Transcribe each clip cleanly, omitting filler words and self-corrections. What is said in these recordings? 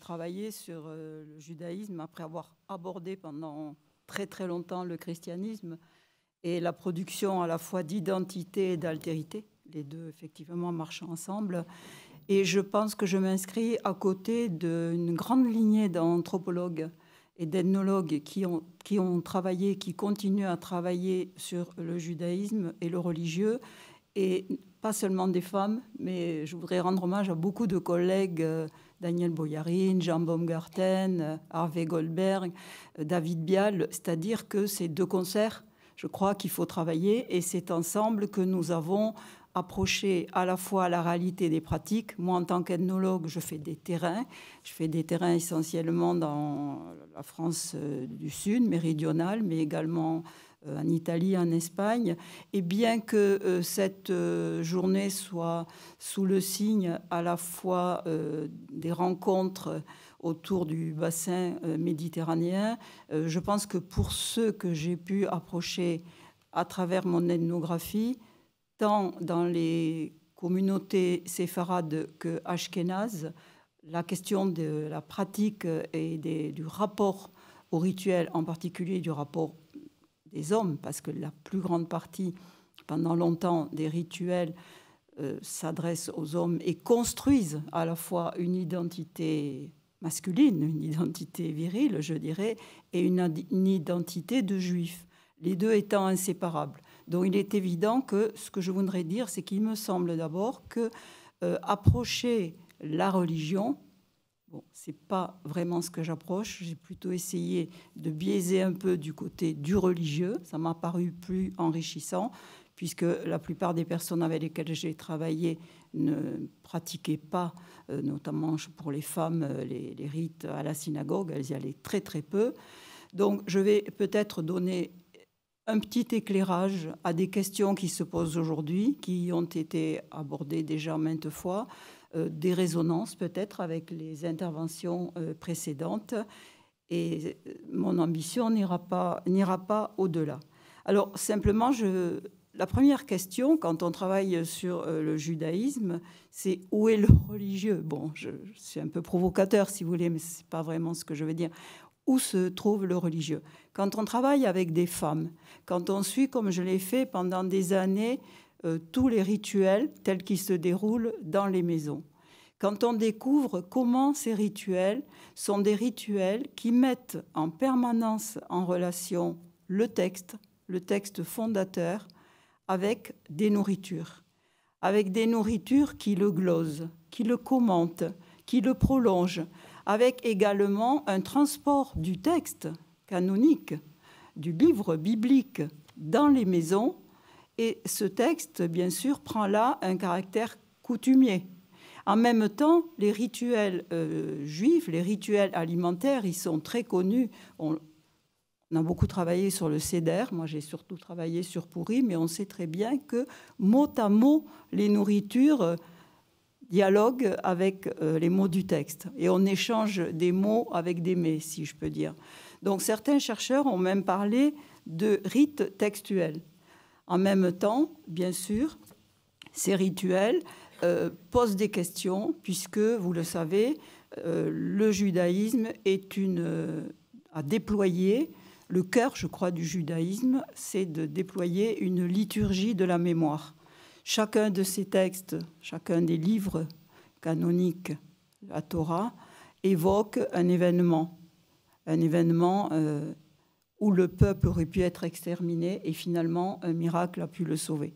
travaillé sur le judaïsme après avoir abordé pendant très très longtemps le christianisme et la production à la fois d'identité et d'altérité, les deux effectivement marchant ensemble. Et je pense que je m'inscris à côté d'une grande lignée d'anthropologues et d'ethnologues qui ont travaillé, qui continuent à travailler sur le judaïsme et le religieux, et pas seulement des femmes, mais je voudrais rendre hommage à beaucoup de collègues, Daniel Boyarin, Jean Baumgarten, Harvey Goldberg, David Bial, c'est-à-dire que c'est de concert, je crois qu'il faut travailler, et c'est ensemble que nous avons approché à la fois la réalité des pratiques. Moi, en tant qu'ethnologue, je fais des terrains essentiellement dans la France du Sud, méridionale, mais également en Italie, en Espagne. Et bien que cette journée soit sous le signe à la fois des rencontres autour du bassin méditerranéen, je pense que pour ceux que j'ai pu approcher à travers mon ethnographie, tant dans les communautés séfarades que ashkénazes, la question de la pratique et du rapport au rituel, en particulier du rapport des hommes, parce que la plus grande partie, pendant longtemps, des rituels s'adressent aux hommes et construisent à la fois une identité masculine, une identité virile, je dirais, et une identité de juif, les deux étant inséparables. Donc il est évident que ce que je voudrais dire, c'est qu'il me semble d'abord que approcher la religion, bon, ce n'est pas vraiment ce que j'approche, j'ai plutôt essayé de biaiser un peu du côté du religieux, ça m'a paru plus enrichissant, puisque la plupart des personnes avec lesquelles j'ai travaillé ne pratiquaient pas, notamment pour les femmes, les rites à la synagogue, elles y allaient très très peu. Donc je vais peut-être donner un petit éclairage à des questions qui se posent aujourd'hui, qui ont été abordées déjà maintes fois, des résonances peut-être avec les interventions précédentes. Et mon ambition n'ira pas au-delà. Alors simplement, la première question, quand on travaille sur le judaïsme, c'est où est le religieux? Bon, je suis un peu provocateur si vous voulez, mais ce n'est pas vraiment ce que je veux dire. Où se trouve le religieux? Quand on travaille avec des femmes, quand on suit, comme je l'ai fait pendant des années, tous les rituels tels qu'ils se déroulent dans les maisons, quand on découvre comment ces rituels sont des rituels qui mettent en permanence en relation le texte fondateur, avec des nourritures qui le glosent, qui le commentent, qui le prolongent, avec également un transport du texte canonique, du livre biblique dans les maisons. Et ce texte, bien sûr, prend là un caractère coutumier. En même temps, les rituels juifs, les rituels alimentaires, ils sont très connus. On a beaucoup travaillé sur le Seder, moi j'ai surtout travaillé sur Pourim, mais on sait très bien que mot à mot, les nourritures dialoguent avec les mots du texte. Et on échange des mots avec des mets, si je peux dire. Donc certains chercheurs ont même parlé de rites textuels. En même temps, bien sûr, ces rituels posent des questions, puisque, vous le savez, le judaïsme a déployé. Le cœur, je crois, du judaïsme, c'est de déployer une liturgie de la mémoire. Chacun de ces textes, chacun des livres canoniques, la Torah, évoque un événement où le peuple aurait pu être exterminé et finalement un miracle a pu le sauver.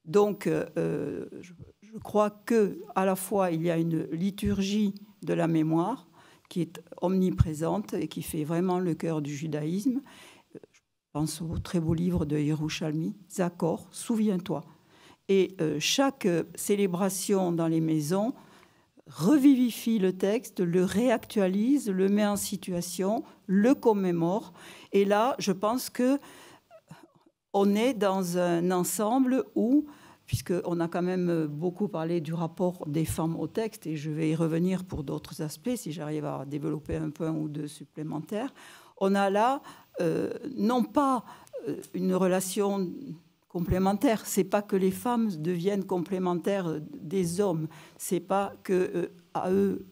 Donc, je crois qu'à la fois, il y a une liturgie de la mémoire qui est omniprésente et qui fait vraiment le cœur du judaïsme. Je pense au très beau livre de Yerushalmi, Zakor, souviens-toi. Et chaque célébration dans les maisons revivifie le texte, le réactualise, le met en situation, le commémore. Et là, je pense qu'on est dans un ensemble où, puisqu'on a quand même beaucoup parlé du rapport des femmes au texte, et je vais y revenir pour d'autres aspects, si j'arrive à développer un point ou deux supplémentaires, on a là non pas une relation complémentaire, c'est pas que les femmes deviennent complémentaires des hommes, c'est pas que à eux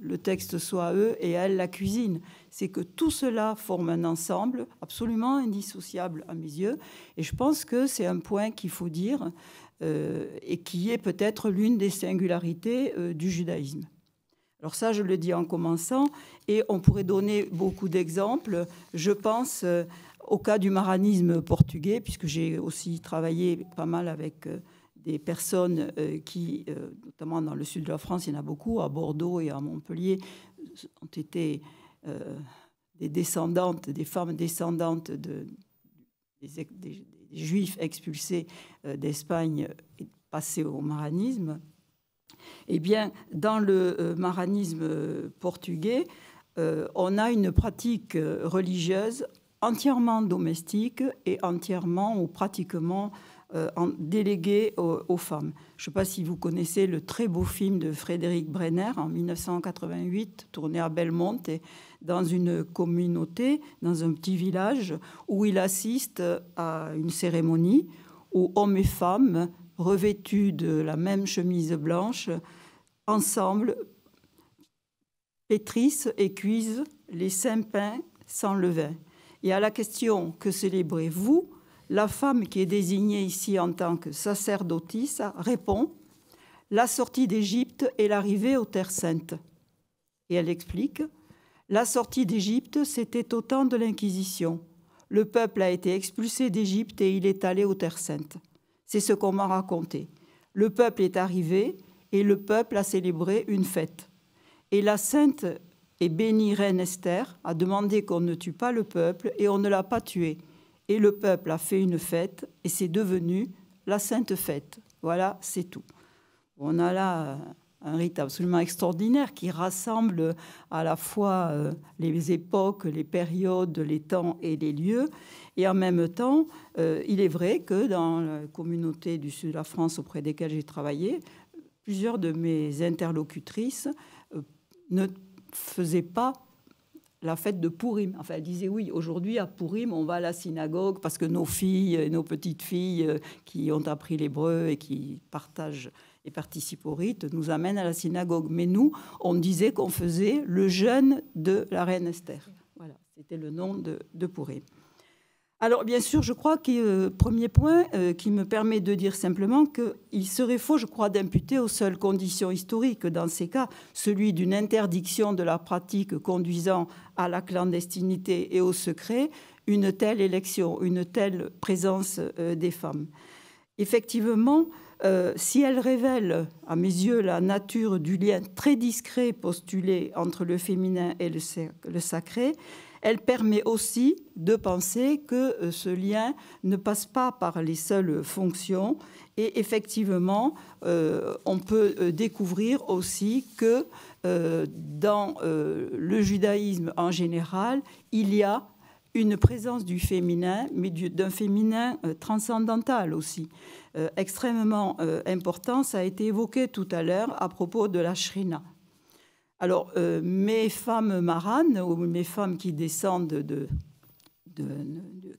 le texte soit à eux et elle la cuisine. C'est que tout cela forme un ensemble absolument indissociable à mes yeux. Et je pense que c'est un point qu'il faut dire et qui est peut-être l'une des singularités du judaïsme. Alors ça, je le dis en commençant, et on pourrait donner beaucoup d'exemples. Je pense au cas du maranisme portugais, puisque j'ai aussi travaillé pas mal avec des personnes qui, notamment dans le sud de la France, il y en a beaucoup, à Bordeaux et à Montpellier, ont été des descendantes, des femmes descendantes des Juifs expulsés d'Espagne et passés au maranisme. Eh bien, dans le maranisme portugais, on a une pratique religieuse entièrement domestique et entièrement ou pratiquement déléguée aux femmes. Je ne sais pas si vous connaissez le très beau film de Frédéric Brenner en 1988, tourné à Belmonte, dans une communauté, dans un petit village, où il assiste à une cérémonie où hommes et femmes, revêtus de la même chemise blanche, ensemble pétrissent et cuisent les saints pains sans levain. Et à la question « Que célébrez-vous ?», la femme qui est désignée ici en tant que sacerdotisse répond « La sortie d'Égypte et l'arrivée aux terres saintes ». Et elle explique « La sortie d'Égypte, c'était au temps de l'Inquisition. Le peuple a été expulsé d'Égypte et il est allé aux terres saintes. C'est ce qu'on m'a raconté. Le peuple est arrivé et le peuple a célébré une fête. Et la sainte et bénie reine Esther a demandé qu'on ne tue pas le peuple et on ne l'a pas tué. Et le peuple a fait une fête et c'est devenu la sainte fête. Voilà, c'est tout. » On a là un rite absolument extraordinaire qui rassemble à la fois les époques, les périodes, les temps et les lieux. Et en même temps, il est vrai que dans la communauté du sud de la France auprès desquelles j'ai travaillé, plusieurs de mes interlocutrices ne faisaient pas la fête de Pourim. Enfin, elles disaient oui, aujourd'hui à Pourim, on va à la synagogue parce que nos filles, nos petites filles qui ont appris l'hébreu et qui partagent et participent au rite nous amènent à la synagogue. Mais nous, on disait qu'on faisait le jeûne de la reine Esther. Voilà, c'était le nom de Pourim. Alors, bien sûr, je crois que premier point qui me permet de dire simplement qu'il serait faux, je crois, d'imputer aux seules conditions historiques, dans ces cas, celui d'une interdiction de la pratique conduisant à la clandestinité et au secret, une telle élection, une telle présence des femmes. Effectivement, si elle révèle, à mes yeux, la nature du lien très discret postulé entre le féminin et le sacré, elle permet aussi de penser que ce lien ne passe pas par les seules fonctions. Et effectivement, on peut découvrir aussi que dans le judaïsme en général, il y a une présence du féminin, mais d'un féminin transcendantal aussi, extrêmement important. Ça a été évoqué tout à l'heure à propos de la shrina. Alors, mes femmes maranes, ou mes femmes qui descendent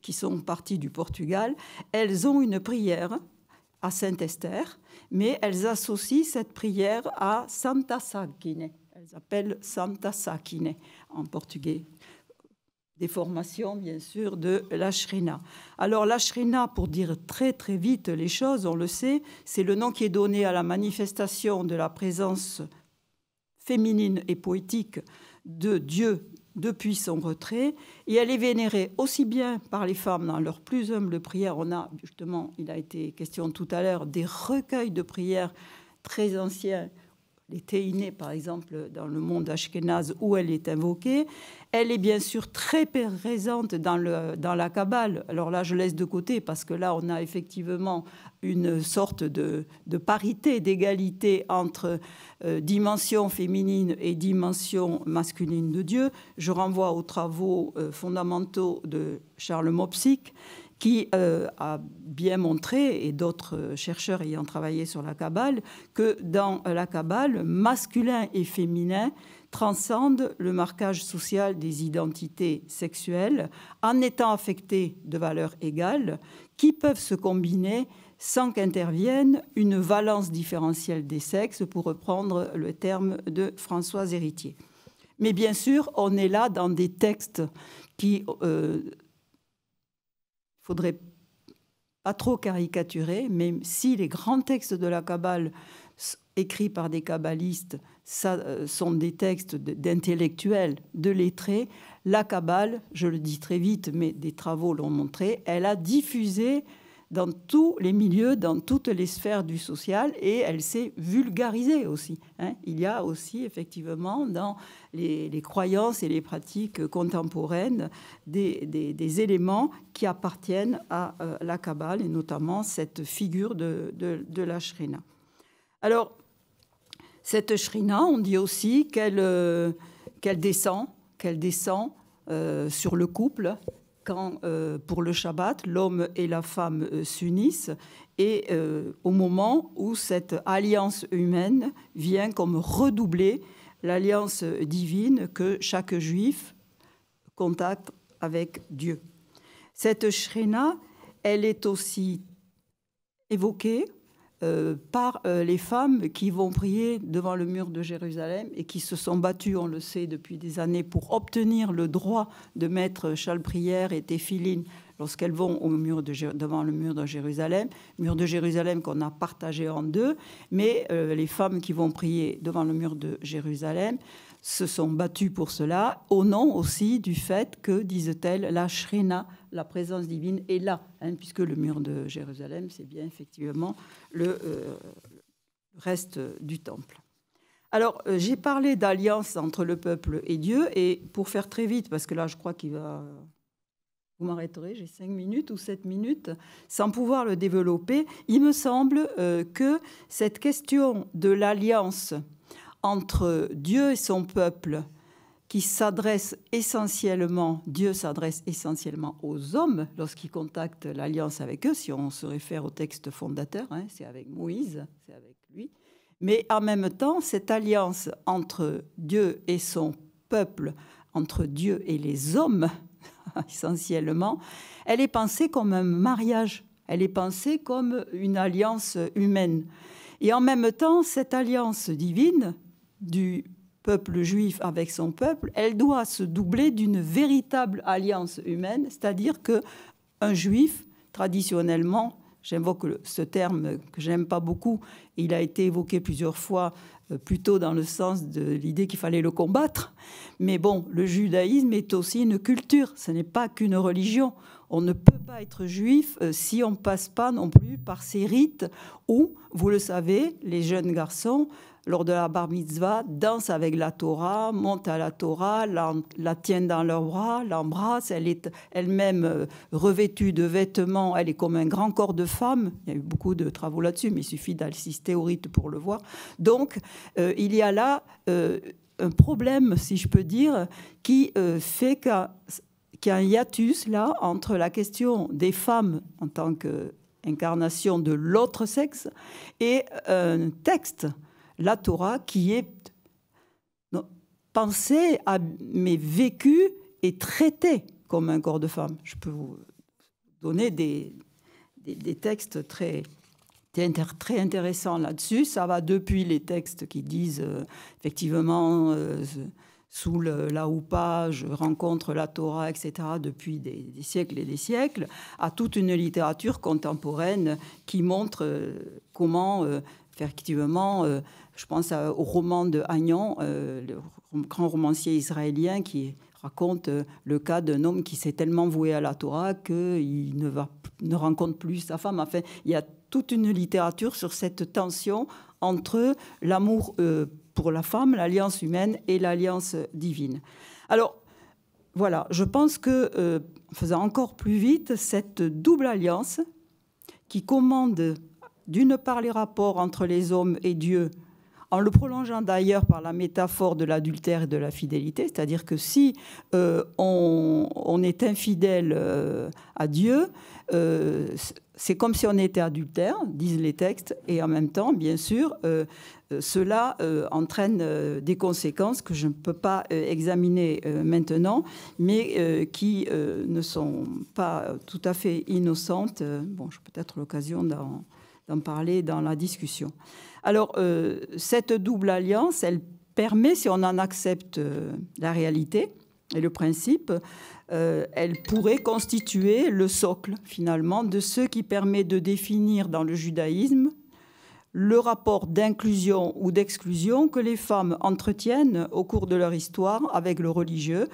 qui sont parties du Portugal, elles ont une prière à Sainte-Esther, mais elles associent cette prière à Santa Sakine. Elles appellent Santa Sakine en portugais. Déformation, bien sûr, de la shrina. Alors, la shrina, pour dire très, très vite les choses, on le sait, c'est le nom qui est donné à la manifestation de la présence féminine et poétique de Dieu depuis son retrait, et elle est vénérée aussi bien par les femmes dans leurs plus humbles prières. On a justement, il a été question tout à l'heure, des recueils de prières très anciens, les Théinés par exemple, dans le monde ashkénaze où elle est invoquée. Elle est bien sûr très présente dans la Kabbale. Alors là, je laisse de côté parce que là, on a effectivement une sorte de parité, d'égalité entre dimension féminine et dimension masculine de Dieu. Je renvoie aux travaux fondamentaux de Charles Mopsic qui a bien montré, et d'autres chercheurs ayant travaillé sur la Kabbale, que dans la Kabbale, masculin et féminin transcendent le marquage social des identités sexuelles en étant affectés de valeurs égales qui peuvent se combiner sans qu'intervienne une valence différentielle des sexes, pour reprendre le terme de Françoise Héritier. Mais bien sûr, on est là dans des textes qui faudrait pas trop caricaturer, même si les grands textes de la Kabbale écrits par des kabbalistes sont des textes d'intellectuels, de lettrés, la Kabbale, je le dis très vite, mais des travaux l'ont montré, elle a diffusé dans tous les milieux, dans toutes les sphères du social, et elle s'est vulgarisée aussi. Il y a aussi, effectivement, dans les croyances et les pratiques contemporaines, des éléments qui appartiennent à la Kabbale, et notamment cette figure de la Shrina. Alors, cette Shrina, on dit aussi qu'elle descend sur le couple, quand, pour le Shabbat, l'homme et la femme s'unissent, et au moment où cette alliance humaine vient comme redoubler l'alliance divine que chaque juif contacte avec Dieu. Cette Shrina, elle est aussi évoquée par les femmes qui vont prier devant le mur de Jérusalem et qui se sont battues, on le sait, depuis des années pour obtenir le droit de mettre châle prière et téphilines lorsqu'elles vont devant le mur de Jérusalem qu'on a partagé en deux, mais les femmes qui vont prier devant le mur de Jérusalem se sont battues pour cela, au nom aussi du fait que, disent-elles, la Shrina, la présence divine, est là, puisque le mur de Jérusalem, c'est bien effectivement le reste du temple. Alors, j'ai parlé d'alliance entre le peuple et Dieu, et pour faire très vite, parce que là, je crois qu'il va... Vous m'arrêterez, j'ai 5 minutes ou 7 minutes, sans pouvoir le développer, il me semble que cette question de l'alliance entre Dieu et son peuple, qui s'adresse essentiellement, Dieu s'adresse essentiellement aux hommes lorsqu'il contacte l'alliance avec eux, si on se réfère au texte fondateur, c'est avec Moïse, c'est avec lui. Mais en même temps, cette alliance entre Dieu et son peuple, entre Dieu et les hommes, essentiellement, elle est pensée comme un mariage, elle est pensée comme une alliance humaine. Et en même temps, cette alliance divine du peuple juif avec son peuple, elle doit se doubler d'une véritable alliance humaine, c'est-à-dire qu'un juif, traditionnellement, j'invoque ce terme que je n'aime pas beaucoup, il a été évoqué plusieurs fois, plutôt dans le sens de l'idée qu'il fallait le combattre, mais bon, le judaïsme est aussi une culture, ce n'est pas qu'une religion. On ne peut pas être juif si on ne passe pas non plus par ces rites où, vous le savez, les jeunes garçons, lors de la bar mitzvah, dansent avec la Torah, montent à la Torah, la tiennent dans leurs bras, l'embrassent. Elle est elle-même revêtue de vêtements, elle est comme un grand corps de femme. Il y a eu beaucoup de travaux là-dessus, mais il suffit d'assister au rite pour le voir. Donc, il y a là un problème, si je peux dire, qui fait qu'il y a un hiatus là entre la question des femmes en tant qu'incarnation de l'autre sexe et un texte, la Torah, qui est pensée, mais vécue et traitée comme un corps de femme. Je peux vous donner des textes très intéressants là-dessus. Ça va depuis les textes qui disent effectivement sous la houpa, je rencontre la Torah, etc., depuis des siècles et des siècles, à toute une littérature contemporaine qui montre comment effectivement... Je pense au roman de Agnon, le grand romancier israélien qui raconte le cas d'un homme qui s'est tellement voué à la Torah qu'il ne rencontre plus sa femme. Enfin, il y a toute une littérature sur cette tension entre l'amour pour la femme, l'alliance humaine et l'alliance divine. Alors, voilà, je pense que, en faisant encore plus vite, cette double alliance qui commande d'une part les rapports entre les hommes et Dieu, en le prolongeant d'ailleurs par la métaphore de l'adultère et de la fidélité, c'est-à-dire que si on est infidèle à Dieu, c'est comme si on était adultère, disent les textes, et en même temps, bien sûr, cela entraîne des conséquences que je ne peux pas examiner maintenant, mais qui ne sont pas tout à fait innocentes. Bon, j'ai peut-être l'occasion d'en parler dans la discussion. Alors, cette double alliance, elle permet, si on en accepte la réalité et le principe, elle pourrait constituer le socle, finalement, de ce qui permet de définir dans le judaïsme le rapport d'inclusion ou d'exclusion que les femmes entretiennent au cours de leur histoire avec le religieux,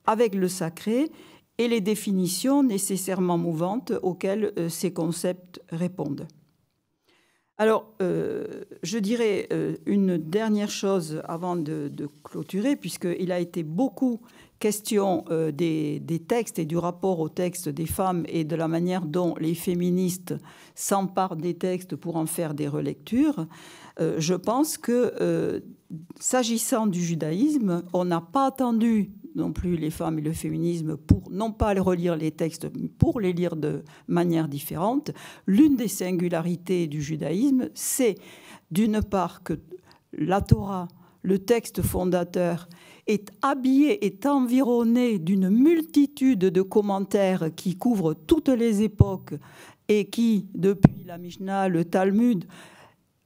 avec le sacré, et les définitions nécessairement mouvantes auxquelles ces concepts répondent. Alors, je dirais une dernière chose avant de clôturer, puisqu'il a été beaucoup question des textes et du rapport aux textes des femmes et de la manière dont les féministes s'emparent des textes pour en faire des relectures. Je pense que, s'agissant du judaïsme, on n'a pas attendu non plus les femmes et le féminisme pour non pas relire les textes, mais pour les lire de manière différente. L'une des singularités du judaïsme, c'est d'une part que la Torah, le texte fondateur, est habillé, est environné d'une multitude de commentaires qui couvrent toutes les époques et qui, depuis la Mishnah, le Talmud,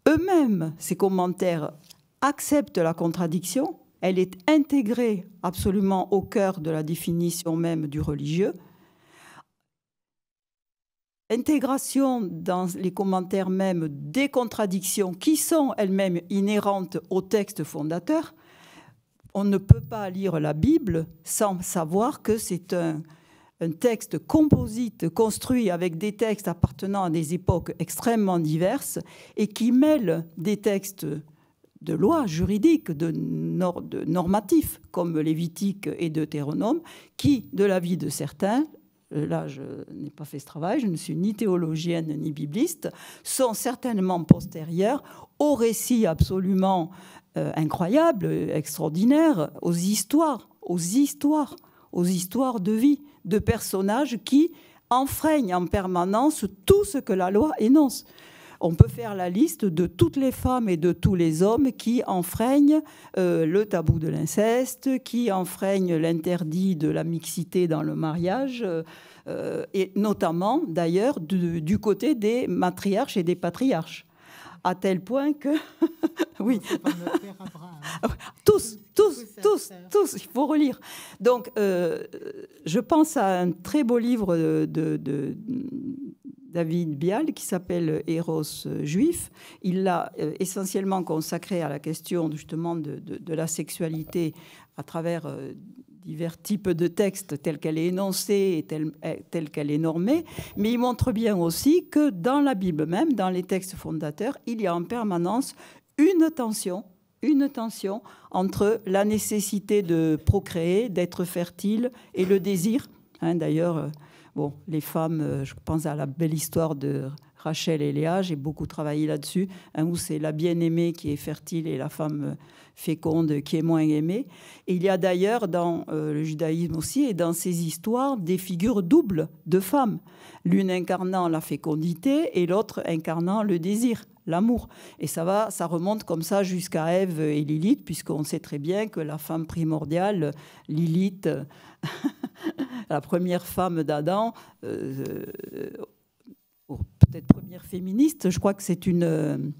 eux-mêmes, ces commentaires, acceptent la contradiction. Elle est intégrée absolument au cœur de la définition même du religieux. Intégration dans les commentaires même des contradictions qui sont elles-mêmes inhérentes au texte fondateur. On ne peut pas lire la Bible sans savoir que c'est un texte composite, construit avec des textes appartenant à des époques extrêmement diverses et qui mêle des textes de loi juridique, de normatifs, comme Lévitique et Deutéronome, qui, de l'avis de certains, là je n'ai pas fait ce travail, je ne suis ni théologienne ni bibliste, sont certainement postérieurs aux récits absolument incroyables, extraordinaires, aux histoires de vie, de personnages qui enfreignent en permanence tout ce que la loi énonce. On peut faire la liste de toutes les femmes et de tous les hommes qui enfreignent le tabou de l'inceste, qui enfreignent l'interdit de la mixité dans le mariage, et notamment d'ailleurs du côté des matriarches et des patriarches. À tel point que... oui. Tous, il faut relire. Donc, je pense à un très beau livre de David Bial qui s'appelle Eros juif. Il l'a essentiellement consacré à la question justement de la sexualité à travers divers types de textes tels qu'elle est énoncée et telle qu'elle est normée, mais il montre bien aussi que dans la Bible même, dans les textes fondateurs, il y a en permanence une tension entre la nécessité de procréer, d'être fertile et le désir. D'ailleurs, bon, les femmes, je pense à la belle histoire de Rachel et Léa, j'ai beaucoup travaillé là-dessus, où c'est la bien-aimée qui est fertile et la femme féconde qui est moins aimée. Et il y a d'ailleurs dans le judaïsme aussi et dans ces histoires des figures doubles de femmes, l'une incarnant la fécondité et l'autre incarnant le désir, l'amour. Et ça remonte comme ça jusqu'à Ève et Lilith, puisqu'on sait très bien que la femme primordiale, Lilith, la première femme d'Adam, peut-être première féministe, je crois que c'est une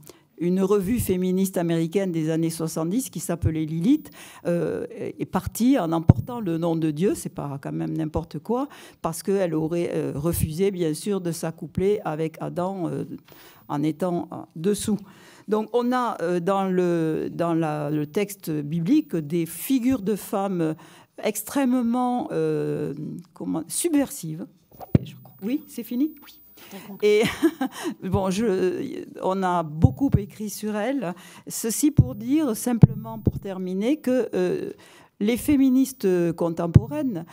revue féministe américaine des années 70 qui s'appelait Lilith, est partie en emportant le nom de Dieu, c'est pas quand même n'importe quoi, parce qu'elle aurait refusé bien sûr de s'accoupler avec Adam en étant dessous. Donc on a dans le texte biblique des figures de femmes extrêmement subversives. Oui, c'est fini ? Oui. Et bon, on a beaucoup écrit sur elle. Ceci pour dire, simplement pour terminer, que les féministes contemporaines,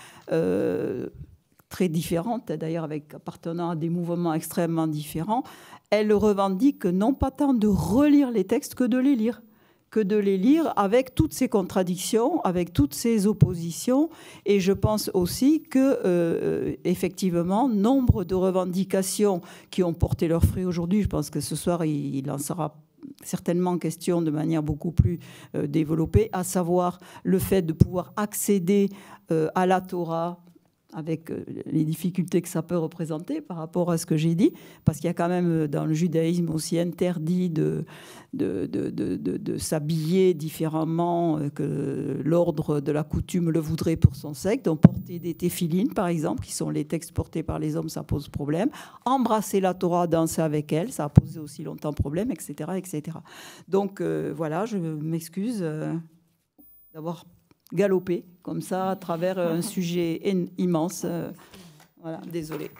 très différentes d'ailleurs, appartenant à des mouvements extrêmement différents, elles revendiquent non pas tant de relire les textes que de les lire. que de les lire avec toutes ces contradictions, avec toutes ces oppositions. Et je pense aussi que, effectivement, nombre de revendications qui ont porté leurs fruits aujourd'hui, je pense que ce soir, il en sera certainement question de manière beaucoup plus développée, à savoir le fait de pouvoir accéder à la Torah, avec les difficultés que ça peut représenter par rapport à ce que j'ai dit, parce qu'il y a quand même dans le judaïsme aussi interdit de s'habiller différemment que l'ordre de la coutume le voudrait pour son sexe. Donc porter des téphilines, par exemple, qui sont les textes portés par les hommes, ça pose problème. Embrasser la Torah, danser avec elle, ça a posé aussi longtemps problème, etc. etc. Donc voilà, je m'excuse d'avoir galopé comme ça à travers un sujet immense. Voilà, désolée.